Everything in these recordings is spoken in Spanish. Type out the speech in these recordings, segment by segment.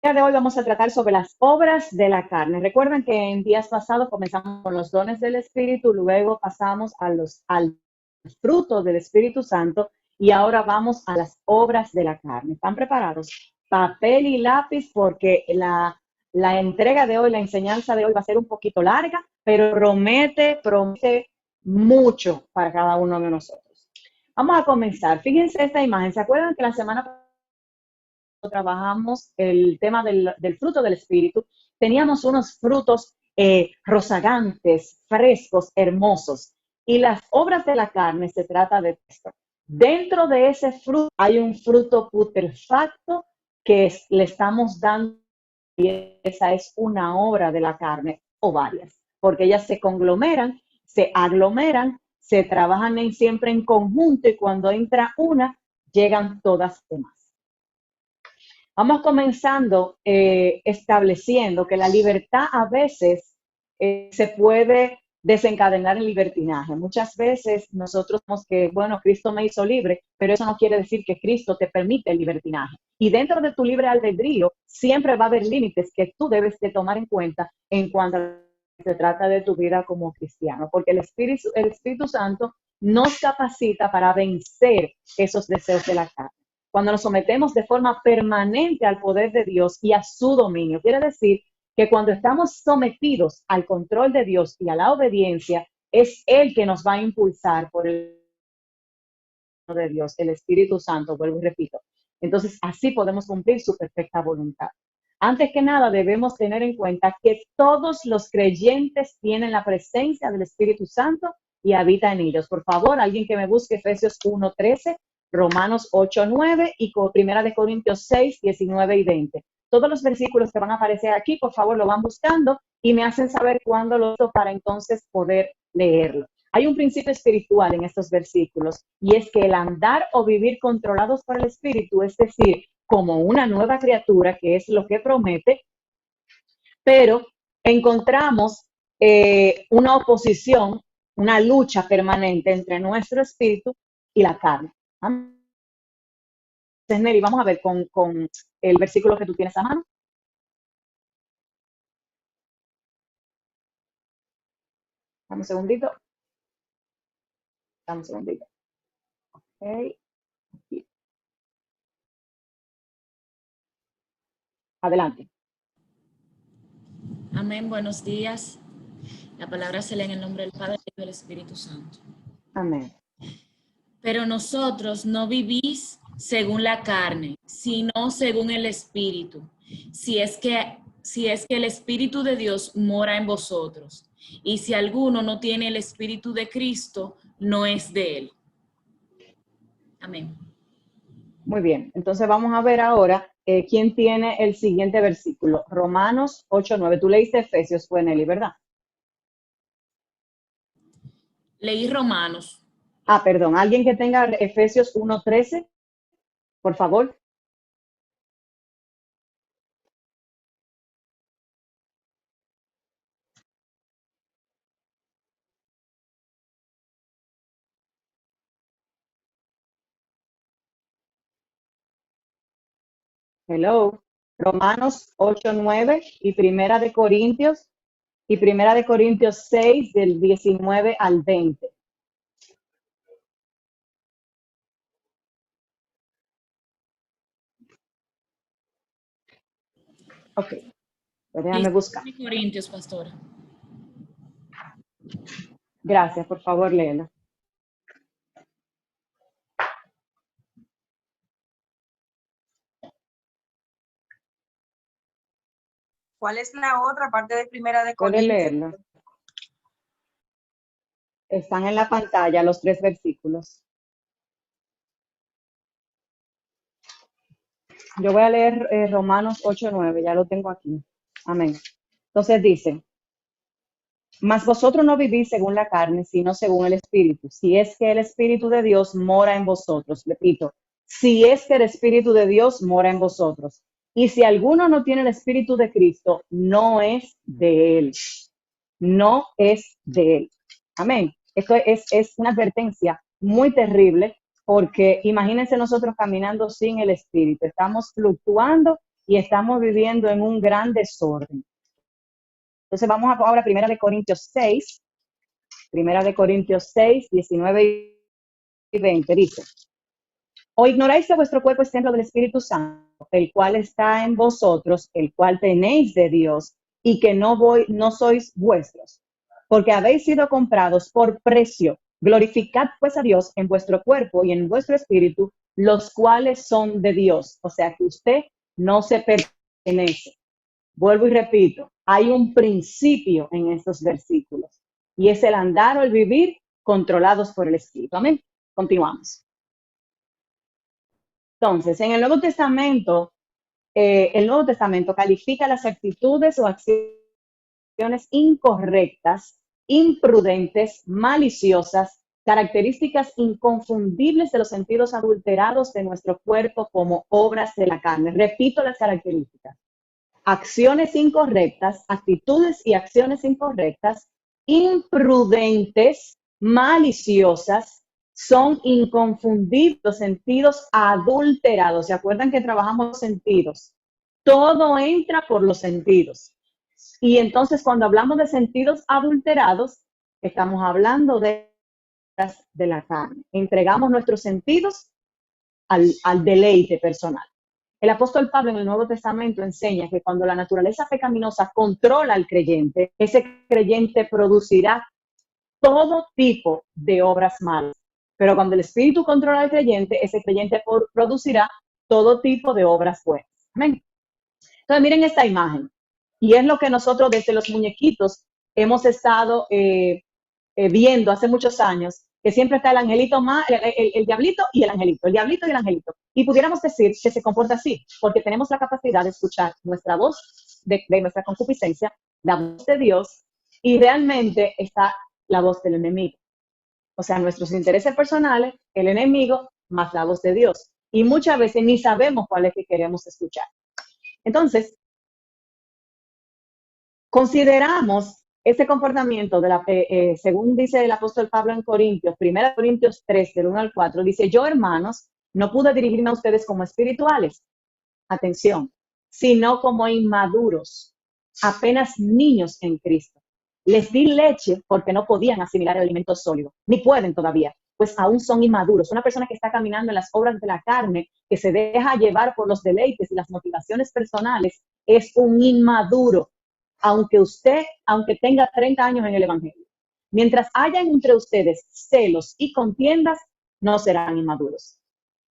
día de hoy vamos a tratar sobre las obras de la carne. Recuerden que en días pasados comenzamos con los dones del Espíritu, luego pasamos al fruto del Espíritu Santo y ahora vamos a las obras de la carne. ¿Están preparados? Papel y lápiz porque la entrega de hoy, la enseñanza de hoy va a ser un poquito larga, pero promete mucho para cada uno de nosotros. Vamos a comenzar. Fíjense esta imagen. ¿Se acuerdan que la semana pasada trabajamos el tema del fruto del Espíritu? Teníamos unos frutos rozagantes, frescos, hermosos. Y las obras de la carne se trata de esto. Dentro de ese fruto hay un fruto putrefacto que le estamos dando, y esa es una obra de la carne o varias, porque ellas se conglomeran, se aglomeran, se trabajan siempre en conjunto y cuando entra una, llegan todas demás. Vamos comenzando estableciendo que la libertad a veces se puede desencadenar en libertinaje. Muchas veces nosotros decimos que, bueno, Cristo me hizo libre, pero eso no quiere decir que Cristo te permite el libertinaje. Y dentro de tu libre albedrío siempre va a haber límites que tú debes de tomar en cuenta en cuanto se trata de tu vida como cristiano, porque el Espíritu Santo nos capacita para vencer esos deseos de la carne. Cuando nos sometemos de forma permanente al poder de Dios y a su dominio. Quiere decir que cuando estamos sometidos al control de Dios y a la obediencia, es Él que nos va a impulsar por el de Dios, el Espíritu Santo, vuelvo y repito. Entonces, así podemos cumplir su perfecta voluntad. Antes que nada, debemos tener en cuenta que todos los creyentes tienen la presencia del Espíritu Santo y habita en ellos. Por favor, alguien que me busque Efesios 1:13, Romanos 8:9 y Primera de Corintios 6:19 y 20. Todos los versículos que van a aparecer aquí, por favor, lo van buscando y me hacen saber cuándo lo uso para entonces poder leerlo. Hay un principio espiritual en estos versículos y es que el andar o vivir controlados por el Espíritu, es decir, como una nueva criatura, que es lo que promete, pero encontramos una oposición, una lucha permanente entre nuestro espíritu y la carne. Entonces, Neri, vamos a ver con el versículo que tú tienes a mano. Dame un segundito. Dame un segundito. Okay. Adelante. Amén, buenos días. La palabra se lee en el nombre del Padre y del Espíritu Santo. Amén. Pero nosotros no vivís según la carne, sino según el Espíritu. Si es que el Espíritu de Dios mora en vosotros. Y si alguno no tiene el Espíritu de Cristo, no es de él. Amén. Muy bien, entonces vamos a ver ahora quién tiene el siguiente versículo. Romanos 8:9. Tú leíste Efesios, fue Nelly, ¿verdad? Leí Romanos. Perdón, alguien que tenga Efesios 1:13, por favor. Hello. Romanos 8:9 y Primera de Corintios 6 del 19 al 20. Ok, pues déjame buscar. Corintios, pastora. Gracias, por favor, léela. ¿Cuál es la otra parte de Primera de Puede Corintios? leerla. Están en la pantalla los 3 versículos. Yo voy a leer Romanos 8:9, ya lo tengo aquí. Amén. Entonces dice, mas vosotros no vivís según la carne, sino según el Espíritu. Si es que el Espíritu de Dios mora en vosotros. Repito, si es que el Espíritu de Dios mora en vosotros. Y si alguno no tiene el Espíritu de Cristo, no es de él. No es de él. Amén. Esto es una advertencia muy terrible porque imagínense nosotros caminando sin el Espíritu. Estamos fluctuando y estamos viviendo en un gran desorden. Entonces vamos ahora a Primera de Corintios 6, 19 y 20, dice: ¿O ignoráis que vuestro cuerpo es templo del Espíritu Santo, el cual está en vosotros, el cual tenéis de Dios, y que no sois vuestros? Porque habéis sido comprados por precio. Glorificad pues a Dios en vuestro cuerpo y en vuestro espíritu, los cuales son de Dios. O sea que usted no se pertenece. Vuelvo y repito, hay un principio en estos versículos, y es el andar o el vivir controlados por el Espíritu. Amén. Continuamos. Entonces, en el Nuevo Testamento califica las actitudes o acciones incorrectas, imprudentes, maliciosas, características inconfundibles de los sentidos adulterados de nuestro cuerpo como obras de la carne. Repito las características: acciones incorrectas, actitudes y acciones incorrectas, imprudentes, maliciosas, son inconfundibles, sentidos adulterados. ¿Se acuerdan que trabajamos sentidos? Todo entra por los sentidos. Y entonces cuando hablamos de sentidos adulterados, estamos hablando de la carne. Entregamos nuestros sentidos al deleite personal. El apóstol Pablo en el Nuevo Testamento enseña que cuando la naturaleza pecaminosa controla al creyente, ese creyente producirá todo tipo de obras malas. Pero cuando el Espíritu controla al creyente, ese creyente producirá todo tipo de obras buenas. Amén. Entonces miren esta imagen. Y es lo que nosotros desde los muñequitos hemos estado viendo hace muchos años, que siempre está el angelito más, el diablito y el angelito, el diablito y el angelito. Y pudiéramos decir que se comporta así, porque tenemos la capacidad de escuchar nuestra voz de nuestra concupiscencia, la voz de Dios, y realmente está la voz del enemigo. O sea, nuestros intereses personales, el enemigo, más la voz de Dios. Y muchas veces ni sabemos cuál es que queremos escuchar. Entonces, consideramos ese comportamiento, según dice el apóstol Pablo en Corintios, 1 Corintios 3, del 1 al 4, dice: yo, hermanos, no pude dirigirme a ustedes como espirituales, atención, sino como inmaduros, apenas niños en Cristo. Les di leche porque no podían asimilar el alimento sólido, ni pueden todavía, pues aún son inmaduros. Una persona que está caminando en las obras de la carne, que se deja llevar por los deleites y las motivaciones personales, es un inmaduro, aunque tenga 30 años en el Evangelio. Mientras hayan entre ustedes celos y contiendas, no serán inmaduros.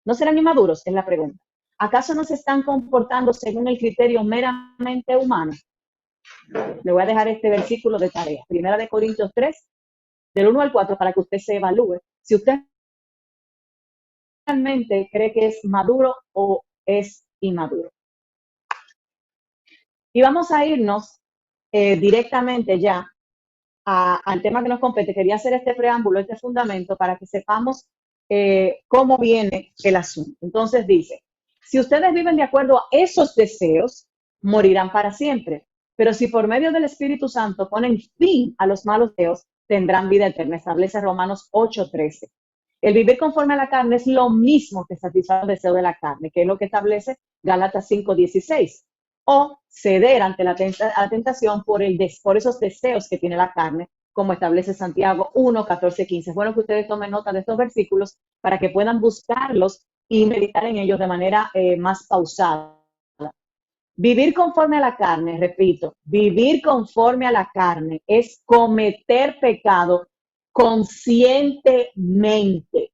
¿No serán inmaduros? Es la pregunta. ¿Acaso no se están comportando según el criterio meramente humano? Le voy a dejar este versículo de tarea. 1 Corintios 3, del 1 al 4, para que usted se evalúe si usted realmente cree que es maduro o es inmaduro. Y vamos a irnos directamente ya al tema que nos compete. Quería hacer este preámbulo, este fundamento, para que sepamos cómo viene el asunto. Entonces dice: si ustedes viven de acuerdo a esos deseos, morirán para siempre. Pero si por medio del Espíritu Santo ponen fin a los malos deseos, tendrán vida eterna. Establece Romanos 8:13. El vivir conforme a la carne es lo mismo que satisfacer el deseo de la carne, que es lo que establece Gálatas 5:16. O ceder ante la tentación por esos deseos que tiene la carne, como establece Santiago 1:14-15. Es bueno que ustedes tomen nota de estos versículos para que puedan buscarlos y meditar en ellos de manera más pausada. Vivir conforme a la carne, repito, vivir conforme a la carne es cometer pecado conscientemente,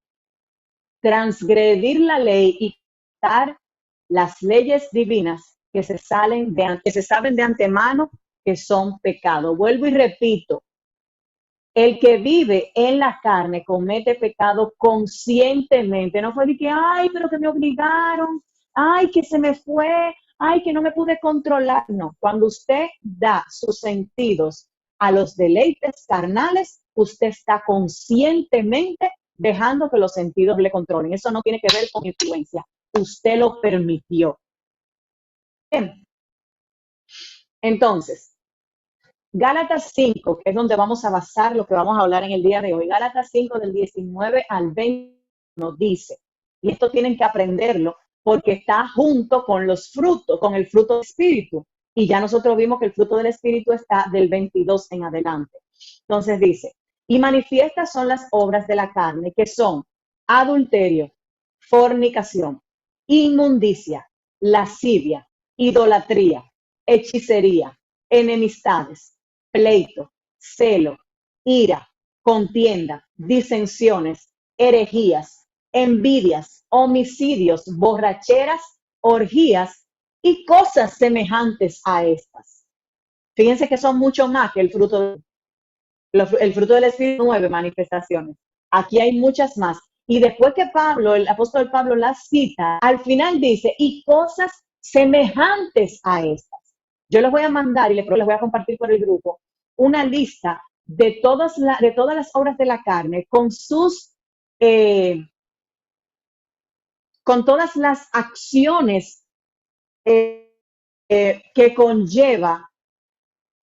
transgredir la ley y quitar las leyes divinas que se saben de antemano que son pecado. Vuelvo y repito, el que vive en la carne comete pecado conscientemente. No fue de que, ay, pero que me obligaron, ay, que se me fue, ay, que no me pude controlar. No, cuando usted da sus sentidos a los deleites carnales, usted está conscientemente dejando que los sentidos le controlen. Eso no tiene que ver con influencia. Usted lo permitió. Bien. Entonces, Gálatas 5, que es donde vamos a basar lo que vamos a hablar en el día de hoy. Gálatas 5, del 19 al 20, nos dice, y esto tienen que aprenderlo, porque está junto con los frutos, con el fruto del Espíritu. Y ya nosotros vimos que el fruto del Espíritu está del 22 en adelante. Entonces dice, y manifiestas son las obras de la carne, que son adulterio, fornicación, inmundicia, lascivia, idolatría, hechicería, enemistades, pleito, celo, ira, contienda, disensiones, herejías, envidias, homicidios, borracheras, orgías y cosas semejantes a estas. Fíjense que son mucho más que el fruto del Espíritu, 9 manifestaciones. Aquí hay muchas más. Y después que Pablo, el apóstol Pablo las cita, al final dice, y cosas semejantes a estas. Yo les voy a mandar y les voy a compartir por el grupo una lista de todas las obras de la carne con todas las acciones que conlleva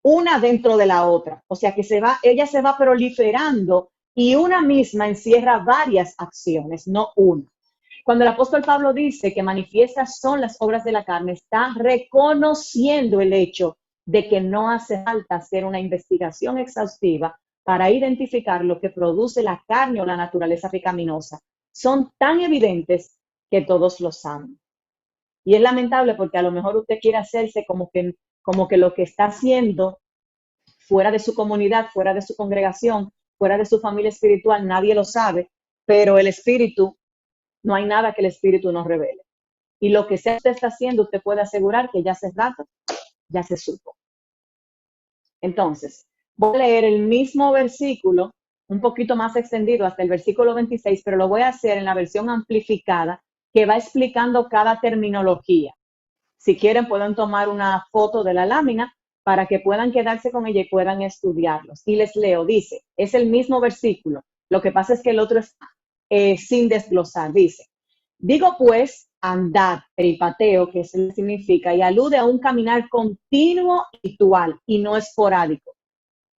una dentro de la otra. O sea que ella se va proliferando y una misma encierra varias acciones, no una. Cuando el apóstol Pablo dice que manifiestas son las obras de la carne, está reconociendo el hecho de que no hace falta hacer una investigación exhaustiva para identificar lo que produce la carne o la naturaleza pecaminosa. Son tan evidentes que todos lo saben. Y es lamentable porque a lo mejor usted quiere hacerse como que lo que está haciendo fuera de su comunidad, fuera de su congregación, fuera de su familia espiritual, nadie lo sabe, pero el Espíritu, no hay nada que el Espíritu nos revele. Y lo que sea usted está haciendo, usted puede asegurar que ya hace rato, ya se supo. Entonces, voy a leer el mismo versículo, un poquito más extendido hasta el versículo 26, pero lo voy a hacer en la versión amplificada que va explicando cada terminología. Si quieren, pueden tomar una foto de la lámina para que puedan quedarse con ella y puedan estudiarlos. Y les leo, dice, es el mismo versículo, lo que pasa es que el otro está sin desglosar, dice, digo pues, andad, peripateo, que eso significa, y alude a un caminar continuo y ritual, y no esporádico.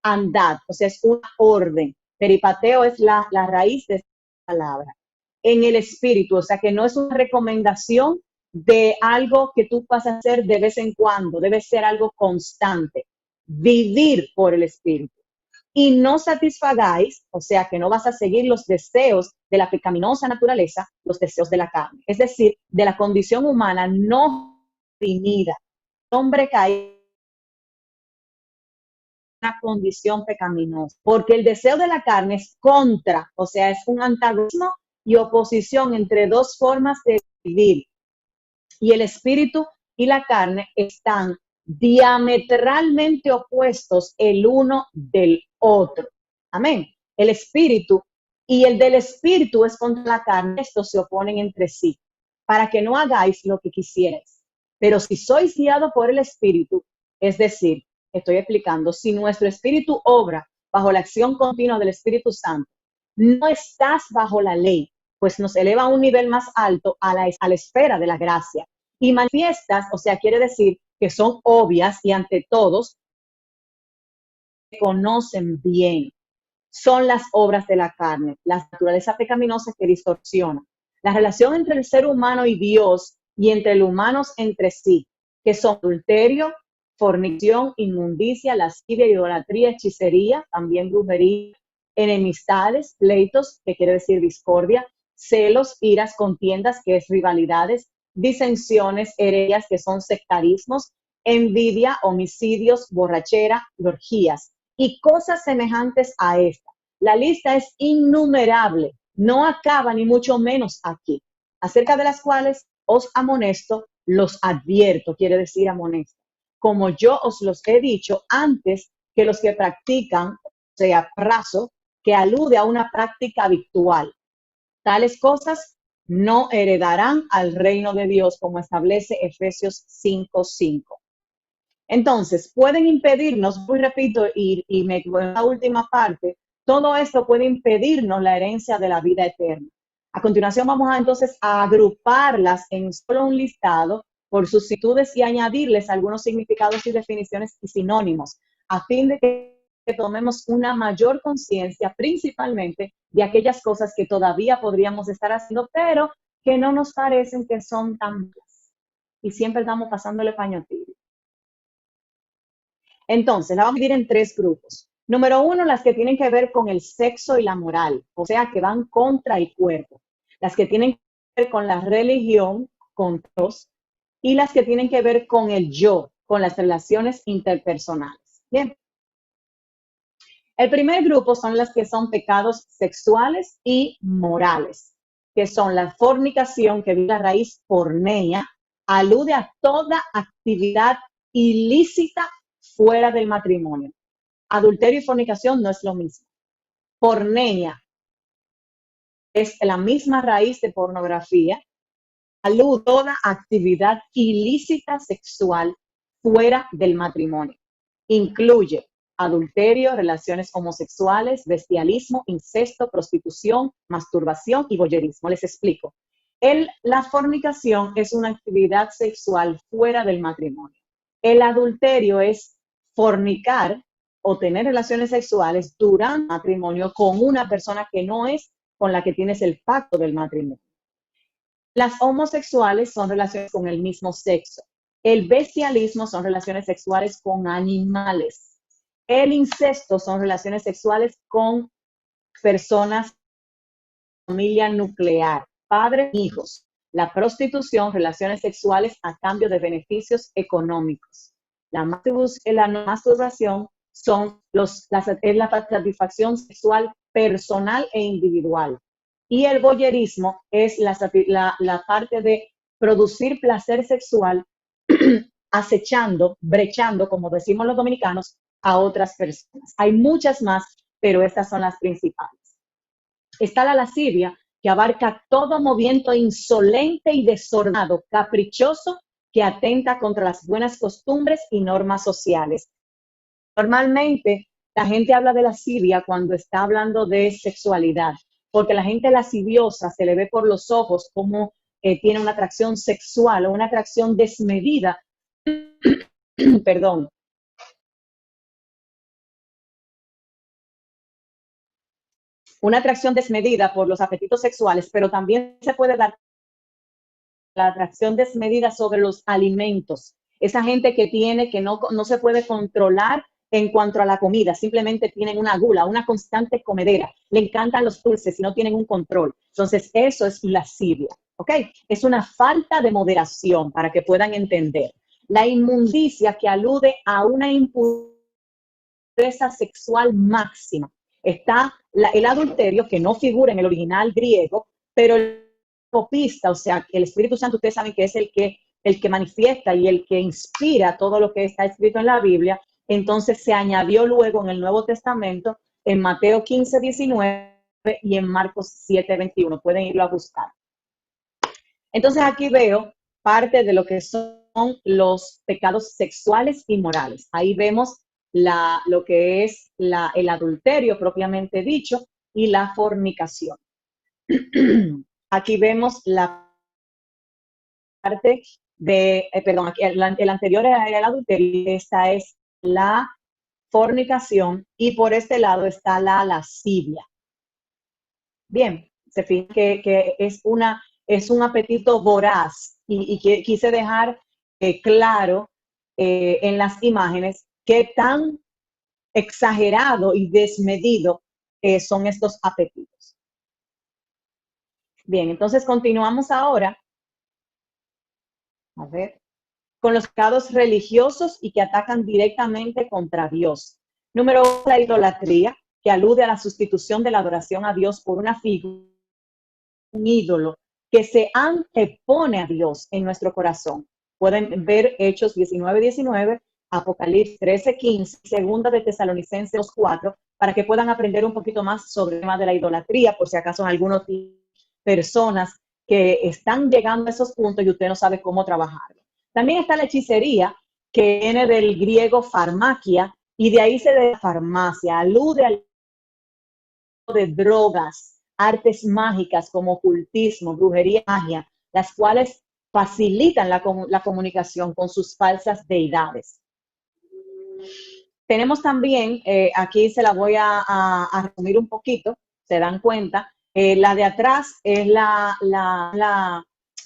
Andad, o sea, es una orden. Peripateo es la raíz de esta palabra. En el espíritu, o sea, que no es una recomendación de algo que tú vas a hacer de vez en cuando, debe ser algo constante. Vivir por el espíritu. Y no satisfagáis, o sea, que no vas a seguir los deseos de la pecaminosa naturaleza, los deseos de la carne. Es decir, de la condición humana no definida. Hombre caído, una condición pecaminosa, porque el deseo de la carne es contra, o sea, es un antagonismo y oposición entre dos formas de vivir. Y el espíritu y la carne están diametralmente opuestos el uno del otro. Amén. El espíritu y el del espíritu es contra la carne. Estos se oponen entre sí para que no hagáis lo que quisierais. Pero si sois guiados por el espíritu, es decir, estoy explicando, si nuestro espíritu obra bajo la acción continua del Espíritu Santo, no estás bajo la ley, pues nos eleva a un nivel más alto a la esfera de la gracia. Y manifiestas, o sea, quiere decir que son obvias y ante todos se conocen bien. Son las obras de la carne, la naturaleza pecaminosa que distorsiona. La relación entre el ser humano y Dios y entre los humanos entre sí, que son adulterio, fornicación, inmundicia, lascivia, idolatría, hechicería, también brujería, enemistades, pleitos, que quiere decir discordia, celos, iras, contiendas, que es rivalidades, disensiones, herejías, que son sectarismos, envidia, homicidios, borrachera, orgías y cosas semejantes a esta. La lista es innumerable, no acaba ni mucho menos aquí, acerca de las cuales os amonesto, los advierto, quiere decir amonesto, como yo os los he dicho antes, que los que practican, o sea, raso, que alude a una práctica habitual. Tales cosas no heredarán al reino de Dios, como establece Efesios 5:5. Entonces, pueden impedirnos, muy repito, y me voy a la última parte, todo esto puede impedirnos la herencia de la vida eterna. A continuación vamos entonces a agruparlas en solo un listado por sus similitudes y añadirles algunos significados y definiciones y sinónimos, a fin de que tomemos una mayor conciencia principalmente de aquellas cosas que todavía podríamos estar haciendo, pero que no nos parecen que son tan malas. Y siempre estamos pasándole paño tibio. Entonces, la vamos a dividir en 3 grupos. Número 1, las que tienen que ver con el sexo y la moral, o sea, que van contra el cuerpo. Las que tienen que ver con la religión, con Dios, y las que tienen que ver con el yo, con las relaciones interpersonales. Bien. El primer grupo son las que son pecados sexuales y morales, que son la fornicación, que viene la raíz porneia, alude a toda actividad ilícita fuera del matrimonio. Adulterio y fornicación no es lo mismo. Porneia es la misma raíz de pornografía, alude a toda actividad ilícita sexual fuera del matrimonio. Incluye adulterio, relaciones homosexuales, bestialismo, incesto, prostitución, masturbación y voyerismo. Les explico. La fornicación es una actividad sexual fuera del matrimonio. El adulterio es fornicar o tener relaciones sexuales durante el matrimonio con una persona que no es con la que tienes el pacto del matrimonio. Las homosexuales son relaciones con el mismo sexo. El bestialismo son relaciones sexuales con animales. El incesto son relaciones sexuales con personas de familia nuclear, padres e hijos. La prostitución, relaciones sexuales a cambio de beneficios económicos. La masturbación es la satisfacción sexual personal e individual. Y el voyerismo es la parte de producir placer sexual acechando, brechando, como decimos los dominicanos, a otras personas. Hay muchas más, pero estas son las principales. Está la lascivia, que abarca todo movimiento insolente y desordenado, caprichoso, que atenta contra las buenas costumbres y normas sociales. Normalmente, la gente habla de lascivia cuando está hablando de sexualidad, porque la gente lasciviosa se le ve por los ojos como tiene una atracción sexual o una atracción desmedida, perdón, una atracción desmedida por los apetitos sexuales, pero también se puede dar la atracción desmedida sobre los alimentos. Esa gente que no se puede controlar en cuanto a la comida, simplemente tienen una gula, una constante comedera, le encantan los dulces y no tienen un control. Entonces, eso es lascivia, ¿ok? Es una falta de moderación para que puedan entender. La inmundicia, que alude a una impureza sexual máxima. Está el adulterio, que no figura en el original griego, pero el copista, o sea, el Espíritu Santo, ustedes saben que es el que manifiesta y el que inspira todo lo que está escrito en la Biblia. Entonces se añadió luego en el Nuevo Testamento, en Mateo 15, 19 y en Marcos 7, 21. Pueden irlo a buscar. Entonces aquí veo parte de lo que son los pecados sexuales y morales. Ahí vemos lo que es el adulterio propiamente dicho y la fornicación. Aquí vemos la parte de, perdón, el anterior era el adulterio, esta es la fornicación y por este lado está la lascivia. Bien, se fijan que es un apetito voraz y quise dejar claro en las imágenes qué tan exagerado y desmedido son estos apetitos. Bien, entonces continuamos ahora, a ver, con los pecados religiosos y que atacan directamente contra Dios. Número 1, la idolatría, que alude a la sustitución de la adoración a Dios por una figura, un ídolo, que se antepone a Dios en nuestro corazón. Pueden ver Hechos 19, 19, Apocalipsis 13, 15, Segunda de Tesalonicenses 2, 4, para que puedan aprender un poquito más sobre el tema de la idolatría, por si acaso hay algunas personas que están llegando a esos puntos y usted no sabe cómo trabajarlo. También está la hechicería, que viene del griego farmacia, y de ahí se da farmacia, alude al de drogas, artes mágicas como ocultismo, brujería, magia, las cuales facilitan la comunicación con sus falsas deidades. Tenemos también, aquí se la voy a resumir un poquito, se dan cuenta, La de atrás es la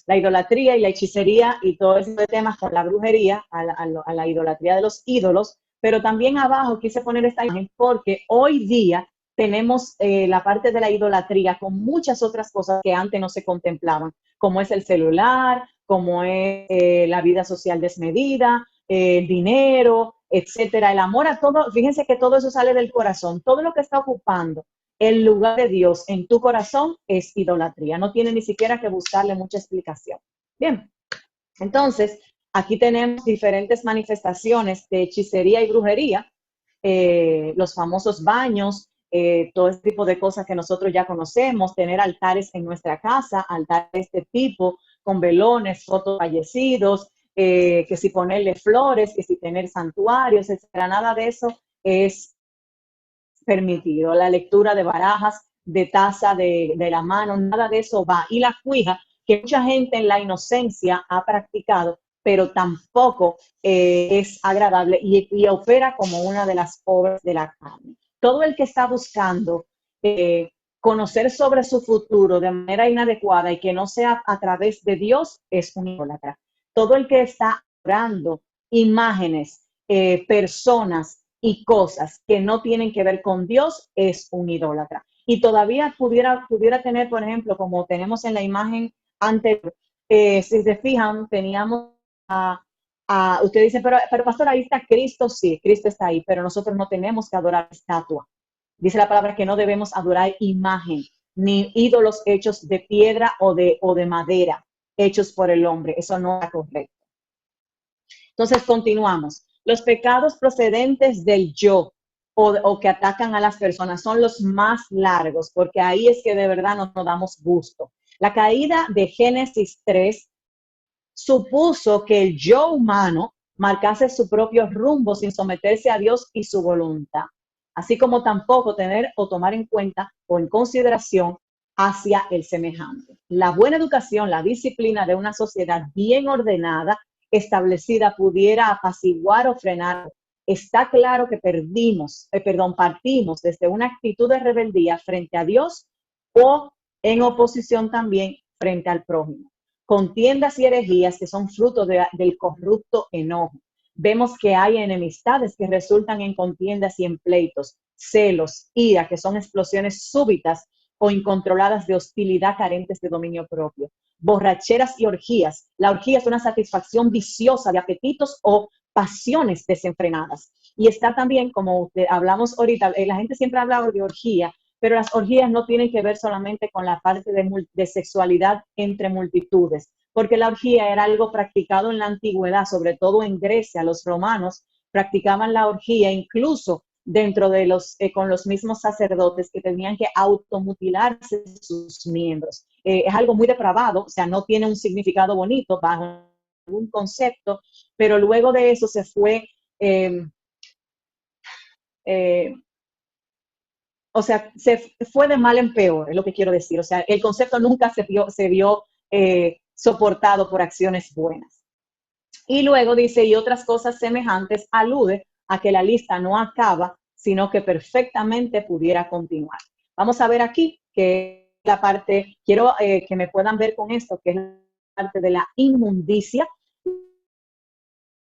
idolatría y la hechicería y todo ese temas con la brujería, a la idolatría de los ídolos, pero también abajo quise poner esta imagen porque hoy día tenemos la parte de la idolatría con muchas otras cosas que antes no se contemplaban, como es el celular, como es la vida social desmedida, el dinero, etcétera, el amor a todo. Fíjense que todo eso sale del corazón. Todo lo que está ocupando el lugar de Dios en tu corazón es idolatría. No tiene ni siquiera que buscarle mucha explicación. Bien, entonces aquí tenemos diferentes manifestaciones de hechicería y brujería, los famosos baños, todo este tipo de cosas que nosotros ya conocemos, tener altares en nuestra casa, altares de este tipo, con velones, fotos fallecidos, que si ponerle flores, que si tener santuarios, etcétera. Nada de eso es permitido. La lectura de barajas, de taza, de la mano, nada de eso va. Y la cuija, que mucha gente en la inocencia ha practicado, pero tampoco es agradable y opera como una de las obras de la carne. Todo el que está buscando conocer sobre su futuro de manera inadecuada y que no sea a través de Dios es un idólatra. Todo el que está orando imágenes, personas y cosas que no tienen que ver con Dios es un idólatra. Y todavía pudiera tener, por ejemplo, como tenemos en la imagen anterior, si se fijan, teníamos usted dice, pero pastor, ahí está Cristo, sí, Cristo está ahí, pero nosotros no tenemos que adorar estatua. Dice la palabra que no debemos adorar imagen, ni ídolos hechos de piedra o de madera, hechos por el hombre. Eso no es correcto. Entonces, continuamos. Los pecados procedentes del yo o que atacan a las personas son los más largos, porque ahí es que de verdad nos damos gusto. La caída de Génesis 3 supuso que el yo humano marcase su propio rumbo sin someterse a Dios y su voluntad, así como tampoco tener o tomar en cuenta o en consideración hacia el semejante. La buena educación, la disciplina de una sociedad bien ordenada, establecida, pudiera apaciguar o frenar. Está claro que partimos desde una actitud de rebeldía frente a Dios o en oposición también frente al prójimo. Contiendas y herejías que son fruto del corrupto enojo. Vemos que hay enemistades que resultan en contiendas y en pleitos, celos, ira, que son explosiones súbitas o incontroladas de hostilidad carentes de dominio propio. Borracheras y orgías. La orgía es una satisfacción viciosa de apetitos o pasiones desenfrenadas. Y está también, como hablamos ahorita, la gente siempre ha hablado de orgía, pero las orgías no tienen que ver solamente con la parte de sexualidad entre multitudes, porque la orgía era algo practicado en la antigüedad, sobre todo en Grecia. Los romanos practicaban la orgía incluso dentro de con los mismos sacerdotes que tenían que automutilarse sus miembros. Es algo muy depravado, o sea, no tiene un significado bonito bajo ningún concepto, pero luego de eso se fue o sea, se fue de mal en peor, es lo que quiero decir. O sea, el concepto nunca se vio soportado por acciones buenas. Y luego dice, y otras cosas semejantes, alude a que la lista no acaba, sino que perfectamente pudiera continuar. Vamos a ver aquí que la parte, quiero que me puedan ver con esto, que es la parte de la inmundicia.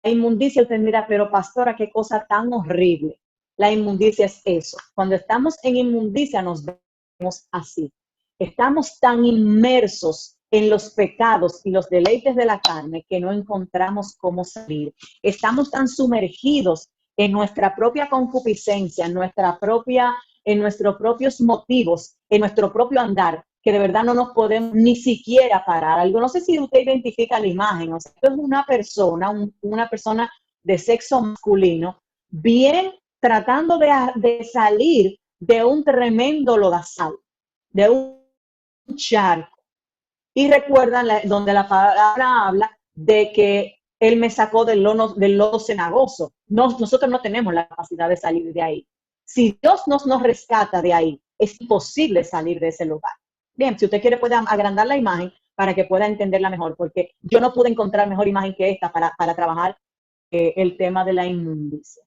La inmundicia, usted mira, pero pastora, qué cosa tan horrible. La inmundicia es eso. Cuando estamos en inmundicia nos vemos así. Estamos tan inmersos en los pecados y los deleites de la carne que no encontramos cómo salir. Estamos tan sumergidos en nuestra propia concupiscencia, en nuestros propios motivos, en nuestro propio andar, que de verdad no nos podemos ni siquiera parar. Algo, no sé si usted identifica la imagen, o sea, es una persona de sexo masculino, bien tratando de salir de un tremendo lodazal, de un charco. Y recuerdan donde la palabra habla de que Él me sacó del lodo cenagoso. Nosotros no tenemos la capacidad de salir de ahí. Si Dios nos rescata de ahí, es imposible salir de ese lugar. Bien, si usted quiere puede agrandar la imagen para que pueda entenderla mejor, porque yo no pude encontrar mejor imagen que esta para trabajar el tema de la inmundicia.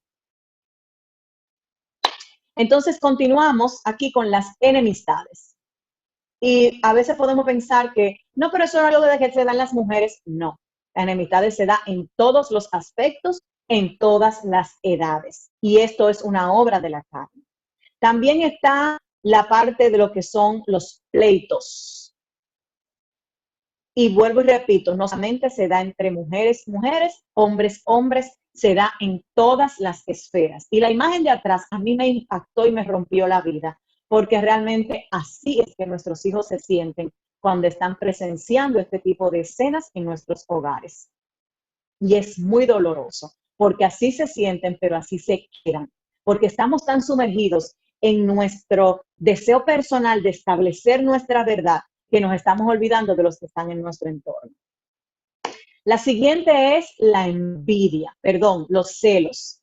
Entonces continuamos aquí con las enemistades. Y a veces podemos pensar que, no, pero eso no es algo de que se da en las mujeres. No, la enemistad se da en todos los aspectos, en todas las edades. Y esto es una obra de la carne. También está la parte de lo que son los pleitos. Y vuelvo y repito, no solamente se da entre mujeres, mujeres, hombres, hombres, se da en todas las esferas. Y la imagen de atrás a mí me impactó y me rompió la vida, porque realmente así es que nuestros hijos se sienten cuando están presenciando este tipo de escenas en nuestros hogares. Y es muy doloroso, porque así se sienten, pero así se quedan, porque estamos tan sumergidos en nuestro deseo personal de establecer nuestra verdad que nos estamos olvidando de los que están en nuestro entorno. La siguiente es la envidia, perdón, los celos.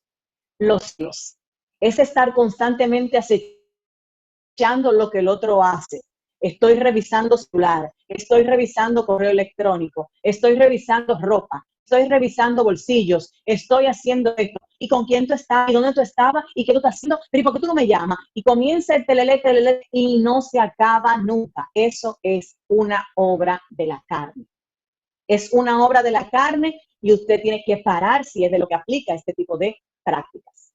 Los celos es estar constantemente acechando lo que el otro hace. Estoy revisando celular, estoy revisando correo electrónico, estoy revisando ropa, estoy revisando bolsillos, estoy haciendo esto. ¿Y con quién tú estabas? ¿Y dónde tú estabas? ¿Y qué tú estás haciendo? ¿Pero por qué tú no me llamas? Y comienza el telele, y no se acaba nunca. Eso es una obra de la carne. Es una obra de la carne y usted tiene que parar si es de lo que aplica este tipo de prácticas.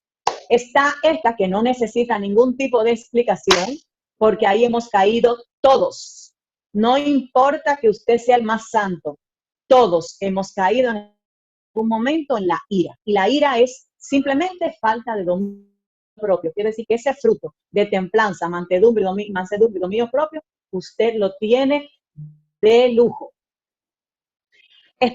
Está esta que no necesita ningún tipo de explicación, porque ahí hemos caído todos. No importa que usted sea el más santo, todos hemos caído en algún momento en la ira. Y la ira es simplemente falta de dominio propio. Quiere decir que ese fruto de templanza, mansedumbre y dominio propio, usted lo tiene de lujo. Es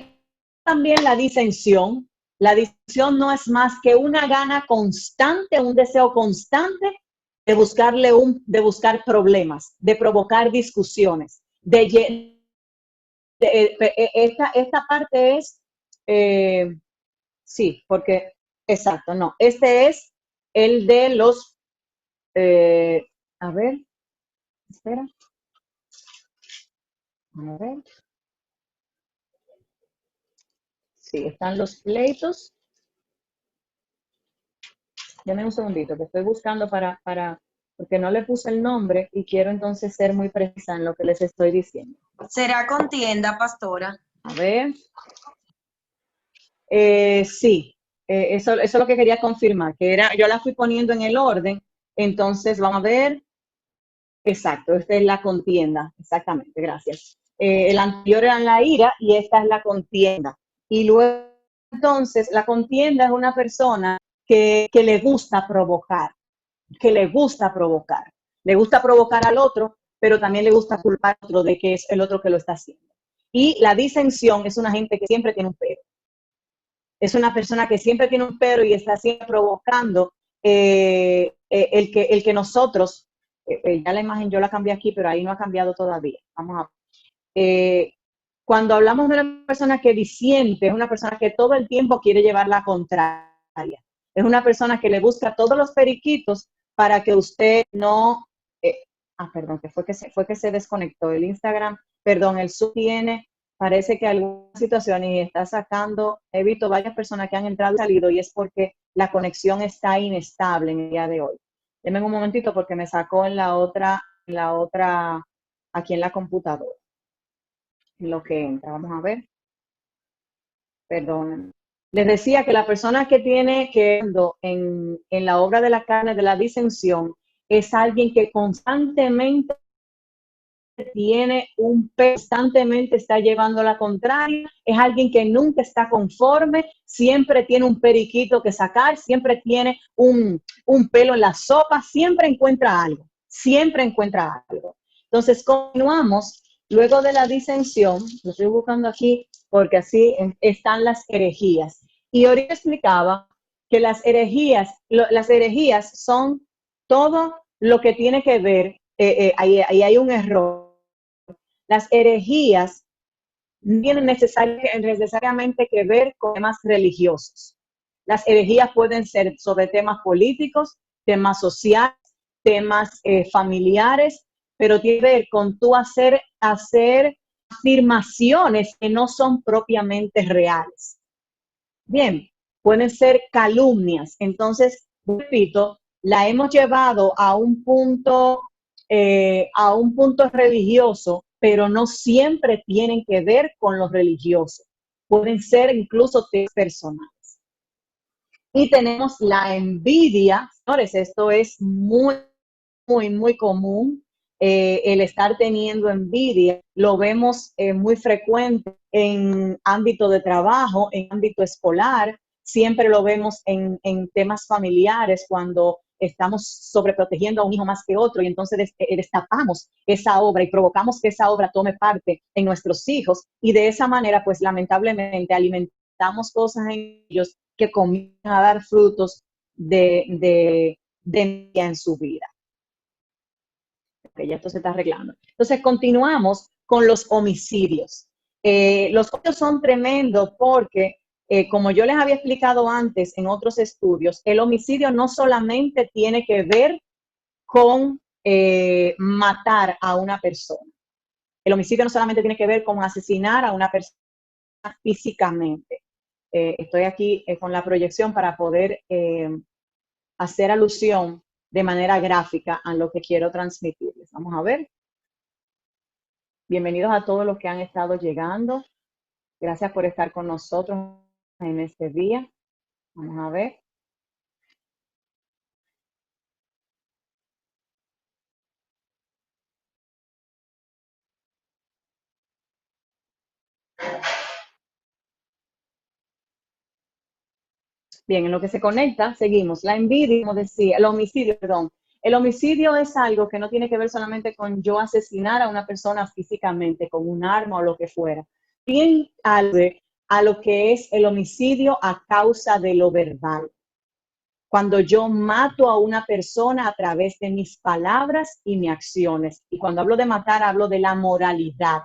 también la disensión. La disensión no es más que una gana constante, un deseo constante de buscar problemas, de provocar discusiones, esta parte es, sí, porque, exacto, no, este es el de los, a ver, espera, a ver, sí, están los pleitos. Dame un segundito, que estoy buscando porque no le puse el nombre y quiero entonces ser muy precisa en lo que les estoy diciendo. ¿Será contienda, pastora? A ver. Sí, eso es lo que quería confirmar, que yo la fui poniendo en el orden, entonces vamos a ver. Exacto, esta es la contienda, exactamente, gracias. El anterior era la ira y esta es la contienda. Y luego, entonces, la contienda es una persona que le gusta provocar, le gusta provocar al otro, pero también le gusta culpar al otro de que es el otro que lo está haciendo. Y la disensión es una gente que siempre tiene un pero. Es una persona que siempre tiene un pero y está siempre provocando el que nosotros, ya la imagen yo la cambié aquí, pero ahí no ha cambiado todavía. Vamos a ver. Cuando hablamos de una persona que disiente, es una persona que todo el tiempo quiere llevar la contraria. Es una persona que le busca todos los periquitos para que usted no... perdón, que fue que se desconectó el Instagram. Perdón, el Zoom tiene, parece que alguna situación y está sacando, he visto varias personas que han entrado y salido y es porque la conexión está inestable en el día de hoy. Denme un momentito porque me sacó en la otra, aquí en la computadora. Lo que entra, vamos a ver. Perdón. Les decía que la persona que tiene que en la obra de la carne de la disensión es alguien que constantemente está llevando la contraria, es alguien que nunca está conforme, siempre tiene un periquito que sacar, siempre tiene un pelo en la sopa, siempre encuentra algo. Entonces, continuamos, luego de la disensión, lo estoy buscando aquí porque así están las herejías. Y ahorita explicaba que las herejías son todo lo que tiene que ver, ahí hay un error. Las herejías no tienen necesariamente que ver con temas religiosos. Las herejías pueden ser sobre temas políticos, temas sociales, temas familiares, pero tiene que ver con tú hacer afirmaciones que no son propiamente reales. Bien, pueden ser calumnias. Entonces, repito, la hemos llevado a un punto a un punto religioso, pero no siempre tienen que ver con lo religioso. Pueden ser incluso temas personales. Y tenemos la envidia, señores, esto es muy común. El estar teniendo envidia, lo vemos muy frecuente en ámbito de trabajo, en ámbito escolar, siempre lo vemos en temas familiares cuando estamos sobreprotegiendo a un hijo más que otro y entonces destapamos esa obra y provocamos que esa obra tome parte en nuestros hijos y de esa manera pues lamentablemente alimentamos cosas en ellos que comienzan a dar frutos de envidia en su vida. Okay, ya esto se está arreglando. Entonces, continuamos con los homicidios. Los homicidios son tremendos porque, como yo les había explicado antes en otros estudios, el homicidio no solamente tiene que ver con matar a una persona. El homicidio no solamente tiene que ver con asesinar a una persona físicamente. Estoy aquí con la proyección para poder hacer alusión de manera gráfica a lo que quiero transmitirles. Vamos a ver. Bienvenidos a todos los que han estado llegando. Gracias por estar con nosotros en este día. Vamos a ver. Bien, en lo que se conecta, seguimos. La envidia, como decía, el homicidio, perdón. El homicidio es algo que no tiene que ver solamente con yo asesinar a una persona físicamente, con un arma o lo que fuera. Bien, a lo que es el homicidio a causa de lo verbal. Cuando yo mato a una persona a través de mis palabras y mis acciones. Y cuando hablo de matar, hablo de la moralidad,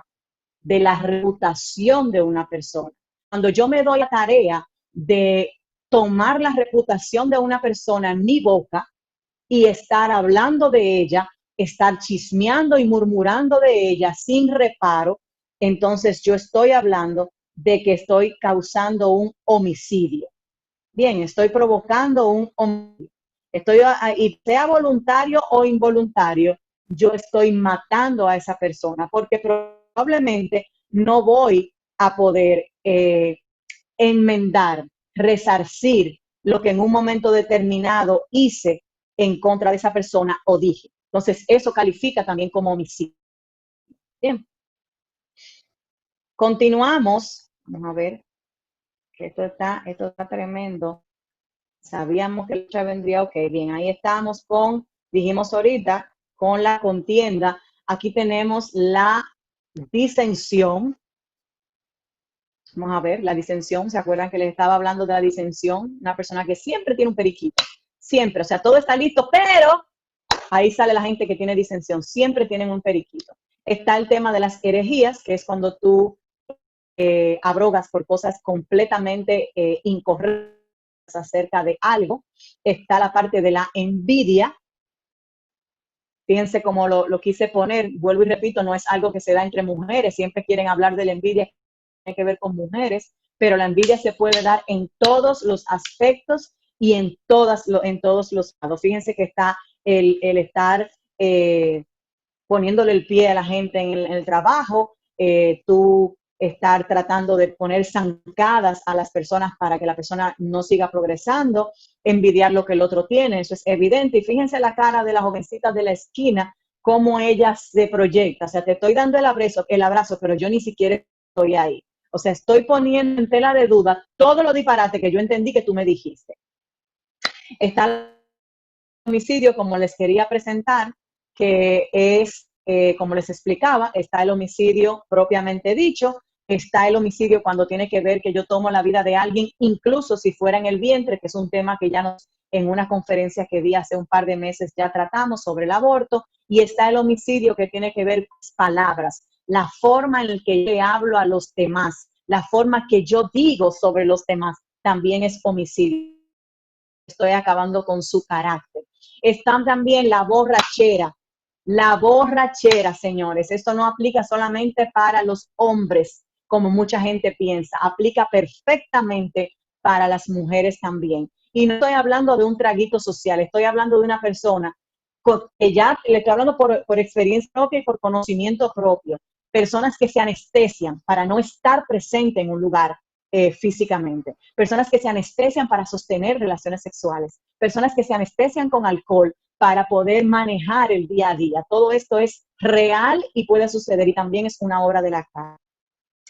de la reputación de una persona. Cuando yo me doy la tarea de tomar la reputación de una persona en mi boca y estar hablando de ella, estar chismeando y murmurando de ella sin reparo, entonces yo estoy hablando de que estoy causando un homicidio. Bien, estoy provocando un homicidio. Y sea voluntario o involuntario, yo estoy matando a esa persona porque probablemente no voy a poder enmendar, resarcir lo que en un momento determinado hice en contra de esa persona o dije. Entonces, eso califica también como homicidio. Bien. Continuamos. Vamos a ver. Esto está tremendo. Sabíamos que la lucha vendría, ok, bien, ahí estamos dijimos ahorita, con la contienda. Aquí tenemos la disensión. Vamos a ver, la disensión, ¿se acuerdan que les estaba hablando de la disensión? Una persona que siempre tiene un periquito, siempre, o sea, todo está listo, pero ahí sale la gente que tiene disensión, siempre tienen un periquito. Está el tema de las herejías, que es cuando tú abrogas por cosas completamente incorrectas acerca de algo. Está la parte de la envidia. Fíjense cómo lo quise poner, vuelvo y repito, no es algo que se da entre mujeres, siempre quieren hablar de la envidia, tiene que ver con mujeres, pero la envidia se puede dar en todos los aspectos y en todos los lados. Fíjense que está el estar poniéndole el pie a la gente en el trabajo, tú estar tratando de poner zancadas a las personas para que la persona no siga progresando, envidiar lo que el otro tiene, eso es evidente. Y fíjense la cara de la jovencita de la esquina, cómo ella se proyecta. O sea, te estoy dando el abrazo, pero yo ni siquiera estoy ahí. O sea, estoy poniendo en tela de duda todo lo disparate que yo entendí que tú me dijiste. Está el homicidio, como les quería presentar, que es, como les explicaba, está el homicidio propiamente dicho, está el homicidio cuando tiene que ver que yo tomo la vida de alguien, incluso si fuera en el vientre, que es un tema que ya en una conferencia que di hace un par de meses ya tratamos sobre el aborto, y está el homicidio que tiene que ver con palabras, la forma en la que yo hablo a los demás, la forma que yo digo sobre los demás, también es homicidio. Estoy acabando con su carácter. Están también la borrachera, señores. Esto no aplica solamente para los hombres, como mucha gente piensa. Aplica perfectamente para las mujeres también. Y no estoy hablando de un traguito social, estoy hablando de una persona que ya le estoy hablando por experiencia propia y por conocimiento propio, personas que se anestesian para no estar presente en un lugar físicamente, personas que se anestesian para sostener relaciones sexuales, personas que se anestesian con alcohol para poder manejar el día a día. Todo esto es real y puede suceder y también es una obra de la carne.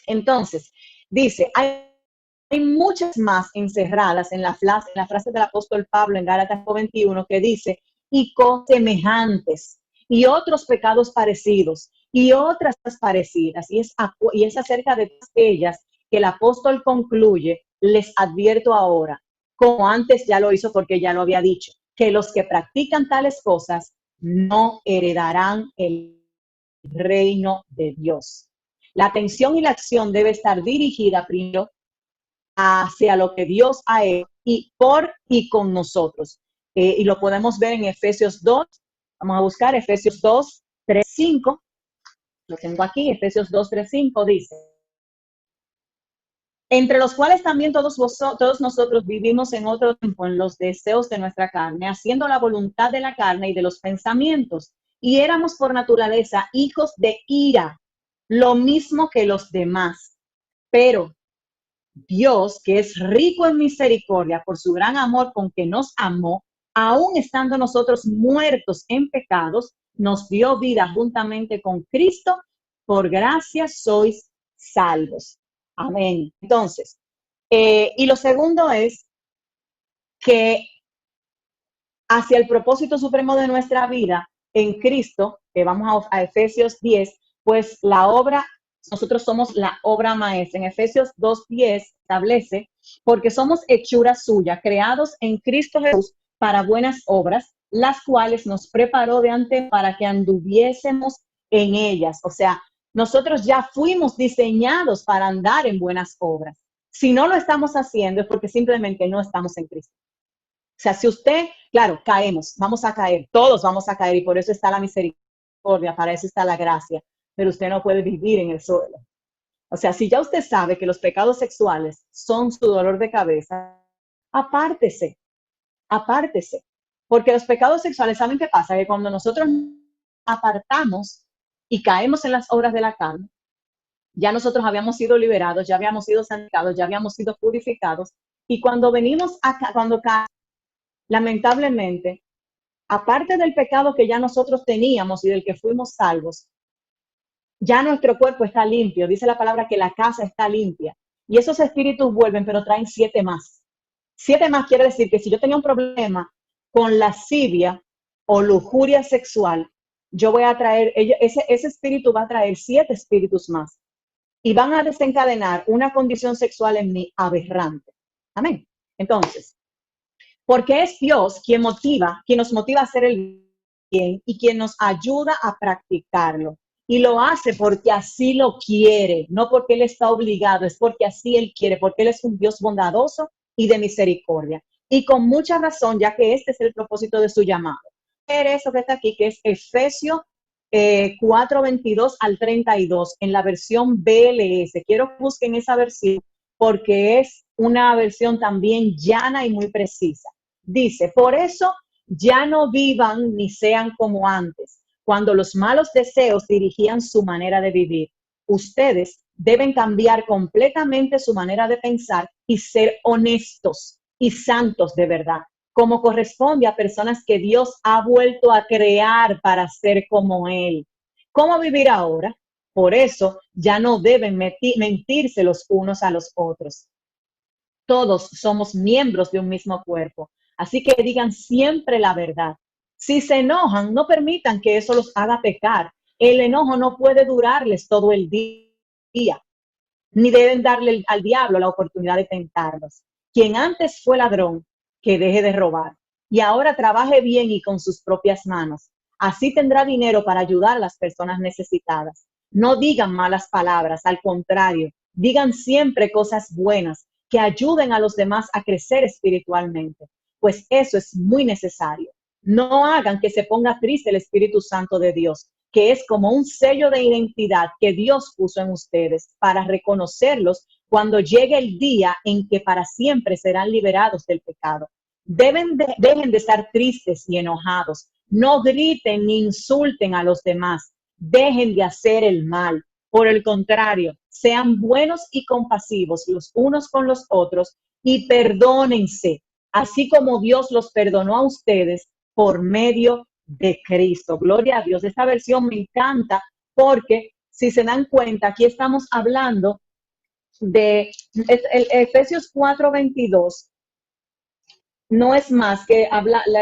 Entonces, dice, hay muchas más encerradas en la frase del apóstol Pablo en Gálatas 21 que dice, y cosas semejantes, y otros pecados parecidos, y otras parecidas, y es acerca de todas ellas que el apóstol concluye, les advierto ahora, como antes ya lo hizo porque ya lo había dicho, que los que practican tales cosas no heredarán el reino de Dios. La atención y la acción debe estar dirigida primero hacia lo que Dios ha hecho y por y con nosotros. Y lo podemos ver en Efesios 2. Vamos a buscar Efesios 2, 3, 5. Lo tengo aquí, Efesios 2, 3, 5 dice, entre los cuales también todos nosotros vivimos en otro tiempo en los deseos de nuestra carne, haciendo la voluntad de la carne y de los pensamientos, y éramos por naturaleza hijos de ira, lo mismo que los demás. Pero Dios, que es rico en misericordia por su gran amor con que nos amó, aun estando nosotros muertos en pecados, nos dio vida juntamente con Cristo, por gracia sois salvos. Amén. Entonces, y lo segundo es que hacia el propósito supremo de nuestra vida en Cristo, que vamos a Efesios 10, pues la obra, nosotros somos la obra maestra. En Efesios 2:10 establece, porque somos hechura suya, creados en Cristo Jesús para buenas obras, las cuales nos preparó de antes para que anduviésemos en ellas. O sea, nosotros ya fuimos diseñados para andar en buenas obras. Si no lo estamos haciendo es porque simplemente no estamos en Cristo. O sea, si usted, claro, caemos, vamos a caer, todos vamos a caer y por eso está la misericordia, para eso está la gracia, pero usted no puede vivir en el suelo. O sea, si ya usted sabe que los pecados sexuales son su dolor de cabeza, apártese, apártese. Porque los pecados sexuales, ¿saben qué pasa? Que cuando nosotros apartamos y caemos en las obras de la carne, ya nosotros habíamos sido liberados, ya habíamos sido santificados, ya habíamos sido purificados. Y cuando venimos acá, cuando caemos, lamentablemente, aparte del pecado que ya nosotros teníamos y del que fuimos salvos, ya nuestro cuerpo está limpio. Dice la palabra que la casa está limpia. Y esos espíritus vuelven, pero traen 7 más. 7 más quiere decir que si yo tenía un problema con lascivia o lujuria sexual, yo voy a traer, ese espíritu va a traer 7 espíritus más. Y van a desencadenar una condición sexual en mí aberrante. Amén. Entonces, porque es Dios quien nos motiva a hacer el bien y quien nos ayuda a practicarlo. Y lo hace porque así lo quiere, no porque Él está obligado, es porque así Él quiere, porque Él es un Dios bondadoso y de misericordia. Y con mucha razón, ya que este es el propósito de su llamado. Eso que está aquí, que es Efesios 4:22 al 32, en la versión BLS. Quiero que busquen esa versión porque es una versión también llana y muy precisa. Dice, por eso ya no vivan ni sean como antes, cuando los malos deseos dirigían su manera de vivir. Ustedes deben cambiar completamente su manera de pensar y ser honestos y santos de verdad, como corresponde a personas que Dios ha vuelto a crear para ser como Él. ¿Cómo vivir ahora? Por eso ya no deben mentirse los unos a los otros. Todos somos miembros de un mismo cuerpo. Así que digan siempre la verdad. Si se enojan, no permitan que eso los haga pecar. El enojo no puede durarles todo el día, ni deben darle al diablo la oportunidad de tentarlos. Quien antes fue ladrón, que deje de robar y ahora trabaje bien y con sus propias manos. Así tendrá dinero para ayudar a las personas necesitadas. No digan malas palabras, al contrario, digan siempre cosas buenas que ayuden a los demás a crecer espiritualmente, pues eso es muy necesario. No hagan que se ponga triste el Espíritu Santo de Dios, que es como un sello de identidad que Dios puso en ustedes para reconocerlos cuando llegue el día en que para siempre serán liberados del pecado. Dejen de estar tristes y enojados. No griten ni insulten a los demás. Dejen de hacer el mal. Por el contrario, sean buenos y compasivos los unos con los otros y perdónense, así como Dios los perdonó a ustedes por medio de Cristo. Gloria a Dios. Esta versión me encanta porque, si se dan cuenta, aquí estamos hablando de el Efesios 4:22. No es más que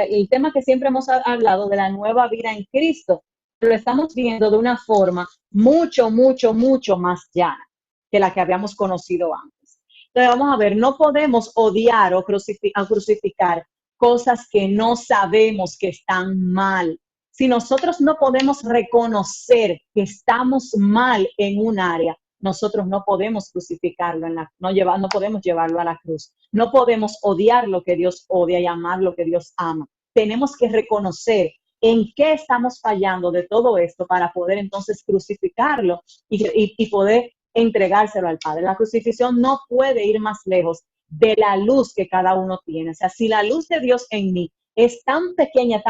el tema que siempre hemos hablado de la nueva vida en Cristo. Lo estamos viendo de una forma mucho, mucho, mucho más llana que la que habíamos conocido antes. Entonces vamos a ver, no podemos odiar o crucificar cosas que no sabemos que están mal. Si nosotros no podemos reconocer que estamos mal en un área, nosotros no podemos crucificarlo, no podemos llevarlo a la cruz. No podemos odiar lo que Dios odia y amar lo que Dios ama. Tenemos que reconocer en qué estamos fallando de todo esto para poder entonces crucificarlo y poder entregárselo al Padre. La crucifixión no puede ir más lejos de la luz que cada uno tiene. O sea, si la luz de Dios en mí es tan pequeña,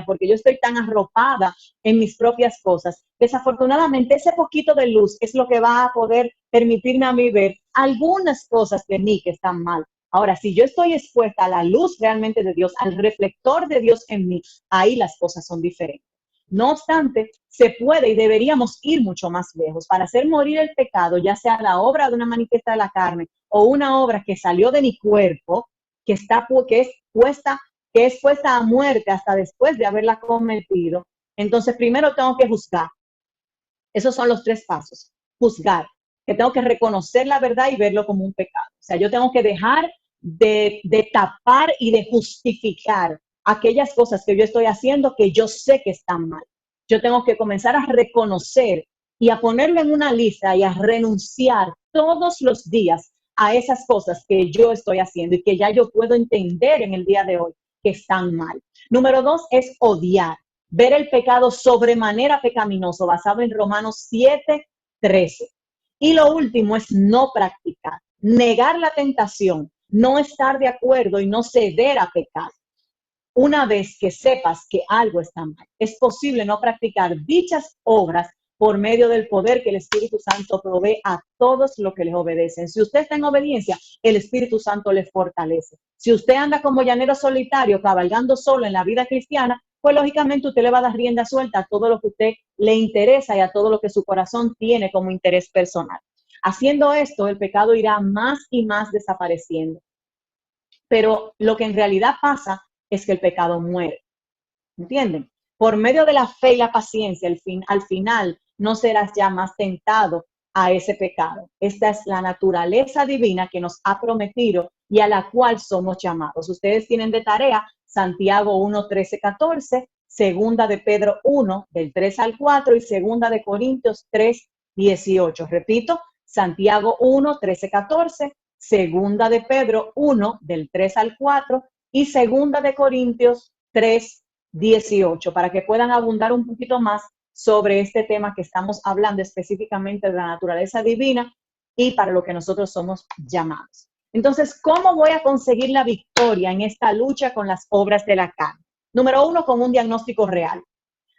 porque yo estoy tan arropada en mis propias cosas, desafortunadamente ese poquito de luz es lo que va a poder permitirme a mí ver algunas cosas de mí que están mal. Ahora, si yo estoy expuesta a la luz realmente de Dios, al reflector de Dios en mí, ahí las cosas son diferentes. No obstante, se puede y deberíamos ir mucho más lejos para hacer morir el pecado, ya sea la obra de una manifiesta de la carne o una obra que salió de mi cuerpo, que es puesta a muerte hasta después de haberla cometido. Entonces, primero tengo que juzgar. Esos son los 3 pasos. Juzgar, que tengo que reconocer la verdad y verlo como un pecado. O sea, yo tengo que dejar de tapar y de justificar aquellas cosas que yo estoy haciendo que yo sé que están mal. Yo tengo que comenzar a reconocer y a ponerlo en una lista y a renunciar todos los días a esas cosas que yo estoy haciendo y que ya yo puedo entender en el día de hoy que están mal. Número 2 es odiar. Ver el pecado sobremanera pecaminoso, basado en Romanos 7:13. Y lo último es no practicar, negar la tentación, no estar de acuerdo y no ceder a pecar. Una vez que sepas que algo está mal, es posible no practicar dichas obras por medio del poder que el Espíritu Santo provee a todos los que les obedecen. Si usted está en obediencia, el Espíritu Santo le fortalece. Si usted anda como llanero solitario, cabalgando solo en la vida cristiana, pues lógicamente usted le va a dar rienda suelta a todo lo que a usted le interesa y a todo lo que su corazón tiene como interés personal. Haciendo esto, el pecado irá más y más desapareciendo. Pero lo que en realidad pasa es que el pecado muere. ¿Entienden? Por medio de la fe y la paciencia, al final no serás ya más tentado a ese pecado. Esta es la naturaleza divina que nos ha prometido y a la cual somos llamados. Ustedes tienen de tarea Santiago 1:13-14, segunda de Pedro 1, del 3 al 4 y segunda de Corintios 3:18. Repito, Santiago 1:13-14, segunda de Pedro 1, del 3 al 4 y segunda de Corintios 3:18, para que puedan abundar un poquito más sobre este tema que estamos hablando específicamente de la naturaleza divina y para lo que nosotros somos llamados. Entonces, ¿cómo voy a conseguir la victoria en esta lucha con las obras de la carne? Número 1, con un diagnóstico real,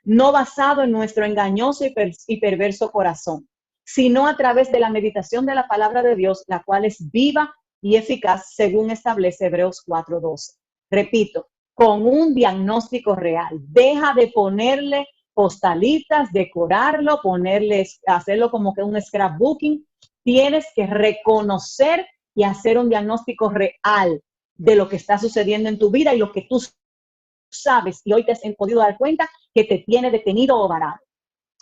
no basado en nuestro engañoso y perverso corazón, sino a través de la meditación de la palabra de Dios, la cual es viva y eficaz, según establece Hebreos 4:12. Repito, con un diagnóstico real. Deja de ponerle postalitas, decorarlo, hacerlo como que un scrapbooking. Tienes que reconocer y hacer un diagnóstico real de lo que está sucediendo en tu vida y lo que tú sabes y hoy te has podido dar cuenta que te tiene detenido o varado.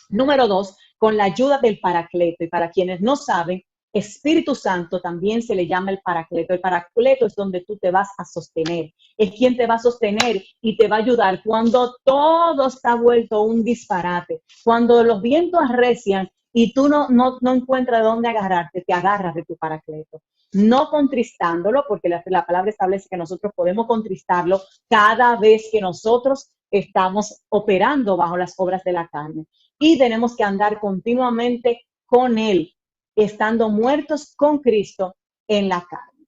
Número 2, con la ayuda del Paracleto. Y para quienes no saben, Espíritu Santo también se le llama el Paracleto. El Paracleto es donde tú te vas a sostener. Es quien te va a sostener y te va a ayudar cuando todo está vuelto un disparate. Cuando los vientos arrecian y tú no encuentras de dónde agarrarte, te agarras de tu Paracleto. No contristándolo, porque la palabra establece que nosotros podemos contristarlo cada vez que nosotros estamos operando bajo las obras de la carne. Y tenemos que andar continuamente con Él, estando muertos con Cristo en la carne.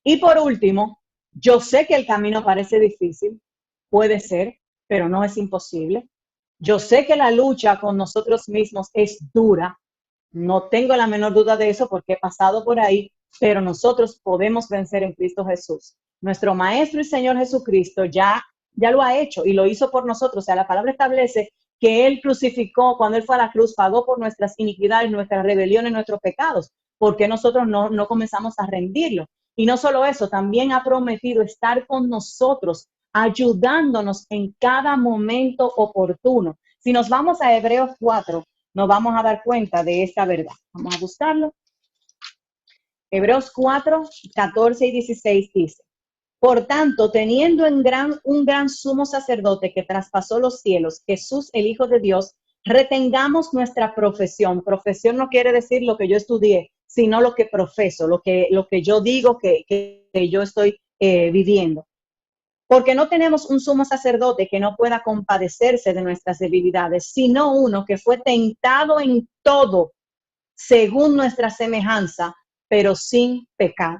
Y por último, yo sé que el camino parece difícil, puede ser, pero no es imposible. Yo sé que la lucha con nosotros mismos es dura, no tengo la menor duda de eso porque he pasado por ahí, pero nosotros podemos vencer en Cristo Jesús. Nuestro Maestro y Señor Jesucristo ya lo ha hecho y lo hizo por nosotros. O sea, la palabra establece que Él crucificó, cuando Él fue a la cruz, pagó por nuestras iniquidades, nuestras rebeliones, nuestros pecados. ¿Por qué nosotros no comenzamos a rendirlo? Y no solo eso, también ha prometido estar con nosotros, ayudándonos en cada momento oportuno. Si nos vamos a Hebreos 4, nos vamos a dar cuenta de esta verdad. Vamos a buscarlo. Hebreos 4, 14 y 16 dice: por tanto, teniendo un gran sumo sacerdote que traspasó los cielos, Jesús, el Hijo de Dios, retengamos nuestra profesión. Profesión no quiere decir lo que yo estudié, sino lo que profeso, lo que yo digo que yo estoy viviendo. Porque no tenemos un sumo sacerdote que no pueda compadecerse de nuestras debilidades, sino uno que fue tentado en todo, según nuestra semejanza, pero sin pecado.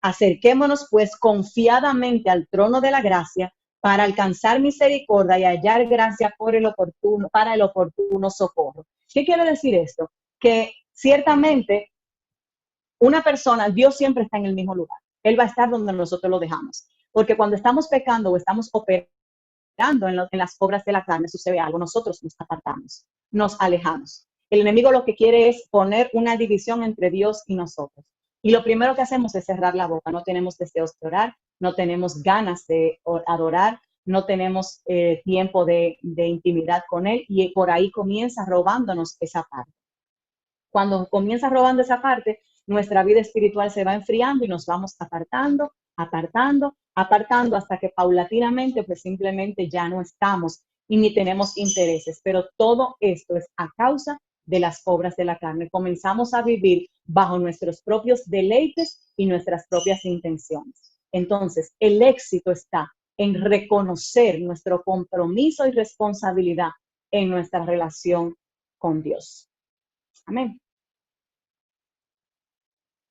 Acerquémonos pues confiadamente al trono de la gracia para alcanzar misericordia y hallar gracia para el oportuno socorro. ¿Qué quiere decir esto? Que ciertamente una persona, Dios siempre está en el mismo lugar. Él va a estar donde nosotros lo dejamos. Porque cuando estamos pecando o estamos operando en las obras de la carne, sucede algo. Nosotros nos apartamos, nos alejamos. El enemigo lo que quiere es poner una división entre Dios y nosotros. Y lo primero que hacemos es cerrar la boca. No tenemos deseos de orar, no tenemos ganas de adorar, no tenemos tiempo de intimidad con Él. Y por ahí comienza robándonos esa parte. Cuando comienza robando esa parte, nuestra vida espiritual se va enfriando y nos vamos apartando hasta que paulatinamente pues simplemente ya no estamos y ni tenemos intereses. Pero todo esto es a causa de las obras de la carne. Comenzamos a vivir bajo nuestros propios deleites y nuestras propias intenciones. Entonces, el éxito está en reconocer nuestro compromiso y responsabilidad en nuestra relación con Dios. Amén.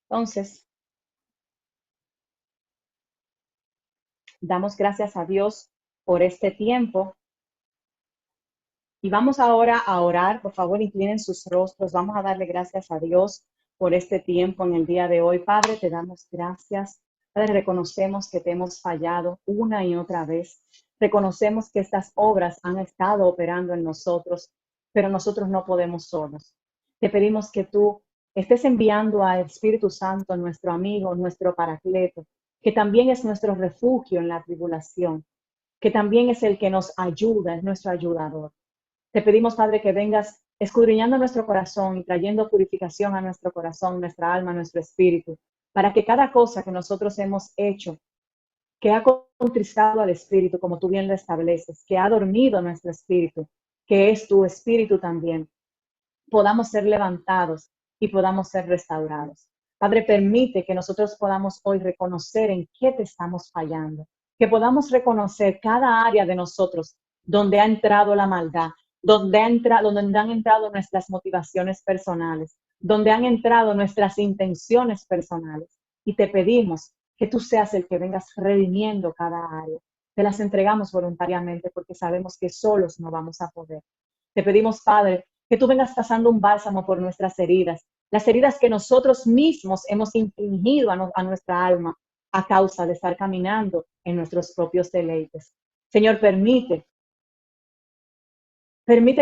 Entonces, damos gracias a Dios por este tiempo. Y vamos ahora a orar. Por favor, inclinen sus rostros. Vamos a darle gracias a Dios por este tiempo en el día de hoy. Padre, te damos gracias. Padre, reconocemos que te hemos fallado una y otra vez. Reconocemos que estas obras han estado operando en nosotros, pero nosotros no podemos solos. Te pedimos que tú estés enviando al Espíritu Santo, nuestro amigo, nuestro paracleto, que también es nuestro refugio en la tribulación, que también es el que nos ayuda, es nuestro ayudador. Te pedimos, Padre, que vengas escudriñando nuestro corazón y trayendo purificación a nuestro corazón, nuestra alma, nuestro espíritu, para que cada cosa que nosotros hemos hecho, que ha contristado al espíritu, como tú bien lo estableces, que ha dormido nuestro espíritu, que es tu espíritu también, podamos ser levantados y podamos ser restaurados. Padre, permite que nosotros podamos hoy reconocer en qué te estamos fallando, que podamos reconocer cada área de nosotros donde ha entrado la maldad, donde han entrado nuestras motivaciones personales, donde han entrado nuestras intenciones personales. Y te pedimos que tú seas el que vengas redimiendo cada área. Te las entregamos voluntariamente porque sabemos que solos no vamos a poder. Te pedimos, Padre, que tú vengas pasando un bálsamo por nuestras heridas, las heridas que nosotros mismos hemos infligido a nuestra alma a causa de estar caminando en nuestros propios deleites. Señor, permite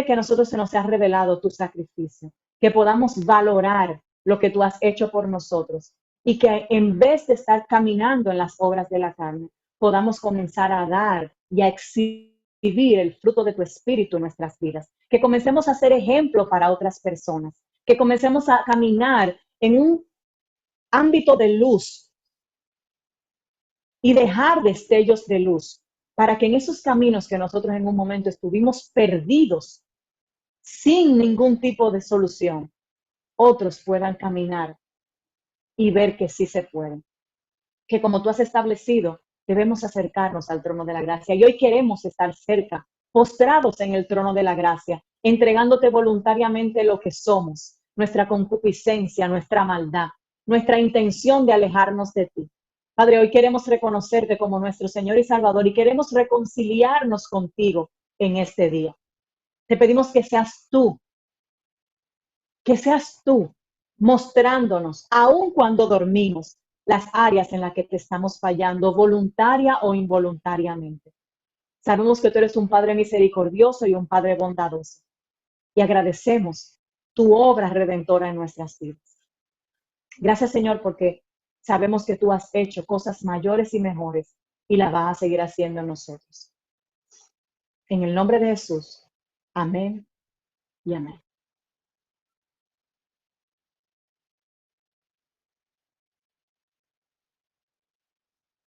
que a nosotros se nos sea revelado tu sacrificio, que podamos valorar lo que tú has hecho por nosotros y que en vez de estar caminando en las obras de la carne, podamos comenzar a dar y a exhibir el fruto de tu espíritu en nuestras vidas, que comencemos a ser ejemplo para otras personas, que comencemos a caminar en un ámbito de luz y dejar destellos de luz para que en esos caminos que nosotros en un momento estuvimos perdidos, sin ningún tipo de solución, otros puedan caminar y ver que sí se puede. Que como tú has establecido, debemos acercarnos al trono de la gracia. Y hoy queremos estar cerca, postrados en el trono de la gracia, entregándote voluntariamente lo que somos, nuestra concupiscencia, nuestra maldad, nuestra intención de alejarnos de ti. Padre, hoy queremos reconocerte como nuestro Señor y Salvador y queremos reconciliarnos contigo en este día. Te pedimos que seas tú mostrándonos, aun cuando dormimos, las áreas en las que te estamos fallando, voluntaria o involuntariamente. Sabemos que tú eres un Padre misericordioso y un Padre bondadoso. Y agradecemos tu obra redentora en nuestras vidas. Gracias, Señor, porque sabemos que tú has hecho cosas mayores y mejores y las vas a seguir haciendo en nosotros. En el nombre de Jesús. Amén y amén.